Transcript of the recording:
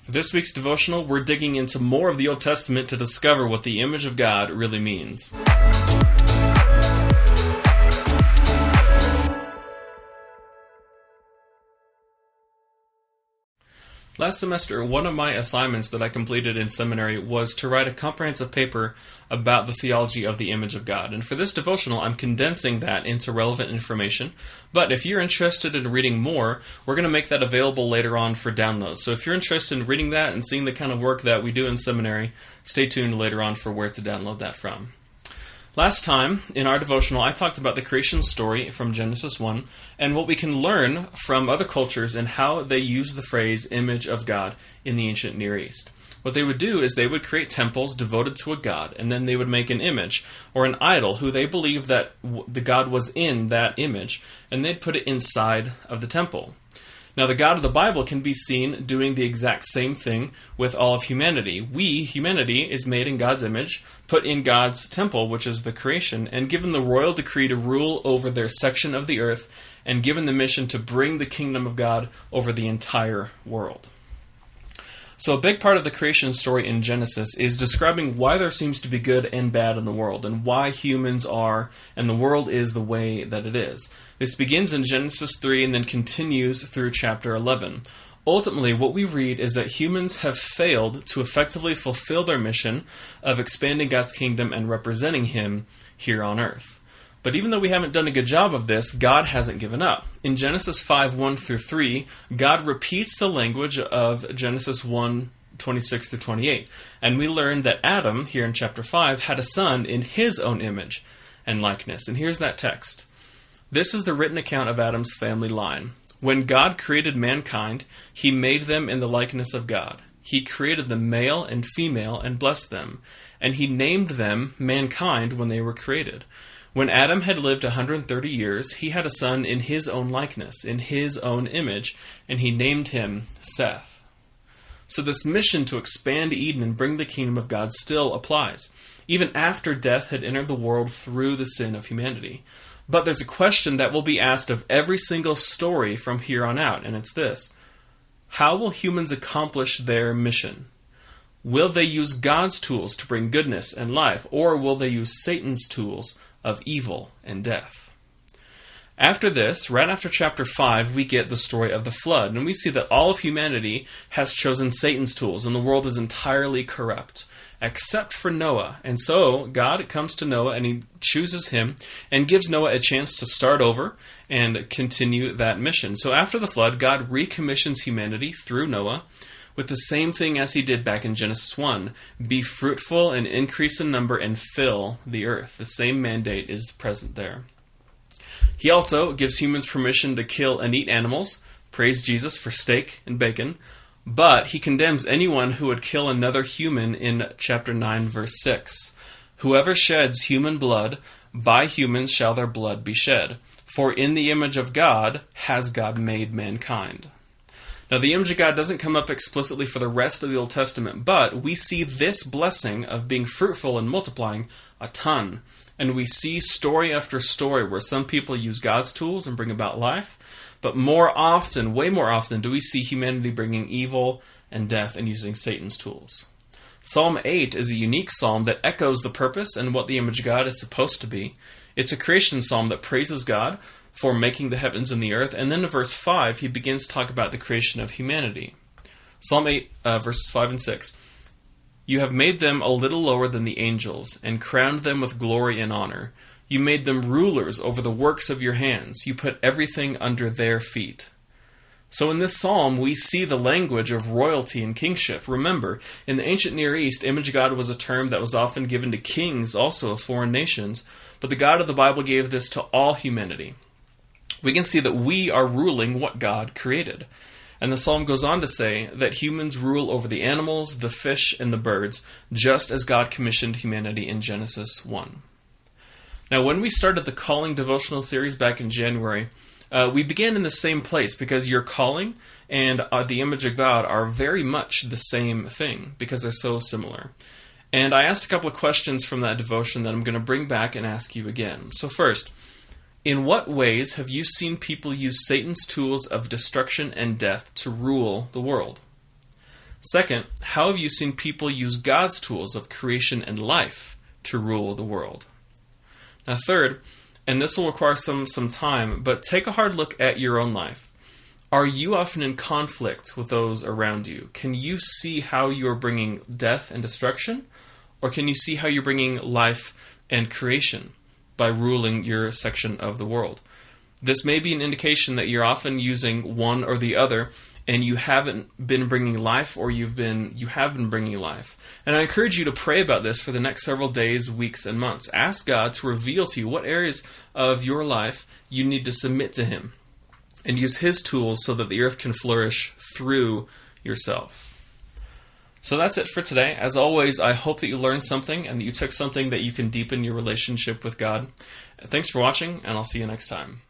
For this week's devotional, we're digging into more of the Old Testament to discover what the image of God really means. Last semester, one of my assignments that I completed in seminary was to write a comprehensive paper about the theology of the image of God. And for this devotional, I'm condensing that into relevant information. But if you're interested in reading more, we're going to make that available later on for download. So if you're interested in reading that and seeing the kind of work that we do in seminary, stay tuned later on for where to download that from. Last time, in our devotional, I talked about the creation story from Genesis 1 and what we can learn from other cultures and how they use the phrase image of God in the ancient Near East. What they would do is they would create temples devoted to a god, and then they would make an image or an idol who they believed that the god was in that image, and they'd put it inside of the temple. Now, the God of the Bible can be seen doing the exact same thing with all of humanity. Humanity, is made in God's image, put in God's temple, which is the creation, and given the royal decree to rule over their section of the earth, and given the mission to bring the kingdom of God over the entire world. So a big part of the creation story in Genesis is describing why there seems to be good and bad in the world, and why humans are and the world is the way that it is. This begins in Genesis 3 and then continues through chapter 11. Ultimately, what we read is that humans have failed to effectively fulfill their mission of expanding God's kingdom and representing Him here on earth. But even though we haven't done a good job of this, God hasn't given up. In Genesis 5, 1 through 3, God repeats the language of Genesis 1, 26 through 28. And we learn that Adam, here in chapter 5, had a son in his own image and likeness. And here's that text. This is the written account of Adam's family line. When God created mankind, He made them in the likeness of God. He created them male and female and blessed them. And He named them mankind when they were created. When Adam had lived 130 years, he had a son in his own likeness, in his own image, and he named him Seth. So this mission to expand Eden and bring the kingdom of God still applies, even after death had entered the world through the sin of humanity. But there's a question that will be asked of every single story from here on out, and it's this. How will humans accomplish their mission? Will they use God's tools to bring goodness and life, or will they use Satan's tools of evil and death? After this, right after chapter 5, we get the story of the flood, and we see that all of humanity has chosen Satan's tools, and the world is entirely corrupt, except for Noah. And so God comes to Noah, and He chooses him, and gives Noah a chance to start over and continue that mission. So after the flood, God recommissions humanity through Noah, with the same thing as He did back in Genesis 1. Be fruitful and increase in number and fill the earth. The same mandate is present there. He also gives humans permission to kill and eat animals. Praise Jesus for steak and bacon. But He condemns anyone who would kill another human in chapter 9, verse 6. Whoever sheds human blood, by humans shall their blood be shed. For in the image of God has God made mankind. Now, the image of God doesn't come up explicitly for the rest of the Old Testament, but we see this blessing of being fruitful and multiplying a ton. And we see story after story where some people use God's tools and bring about life, but more often, way more often, do we see humanity bringing evil and death and using Satan's tools. Psalm 8 is a unique psalm that echoes the purpose and what the image of God is supposed to be. It's a creation psalm that praises God for making the heavens and the earth, and then in verse 5, he begins to talk about the creation of humanity. Psalm 8, verses 5 and 6. You have made them a little lower than the angels, and crowned them with glory and honor. You made them rulers over the works of your hands. You put everything under their feet. So in this psalm, we see the language of royalty and kingship. Remember, in the ancient Near East, image of God was a term that was often given to kings also of foreign nations, but the God of the Bible gave this to all humanity. We can see that we are ruling what God created. And the psalm goes on to say that humans rule over the animals, the fish, and the birds, just as God commissioned humanity in Genesis 1. Now, when we started the Calling devotional series back in January, we began in the same place because your calling and the image of God are very much the same thing because they're so similar. And I asked a couple of questions from that devotion that I'm going to bring back and ask you again. So first, in what ways have you seen people use Satan's tools of destruction and death to rule the world? Second, how have you seen people use God's tools of creation and life to rule the world? Now third, and this will require some time, but take a hard look at your own life. Are you often in conflict with those around you? Can you see how you're bringing death and destruction? Or can you see how you're bringing life and creation by ruling your section of the world? This may be an indication that you're often using one or the other, and you haven't been bringing life, or you have been bringing life. And I encourage you to pray about this for the next several days, weeks, and months. Ask God to reveal to you what areas of your life you need to submit to Him, and use His tools so that the earth can flourish through yourself. So that's it for today. As always, I hope that you learned something and that you took something that you can deepen your relationship with God. Thanks for watching, and I'll see you next time.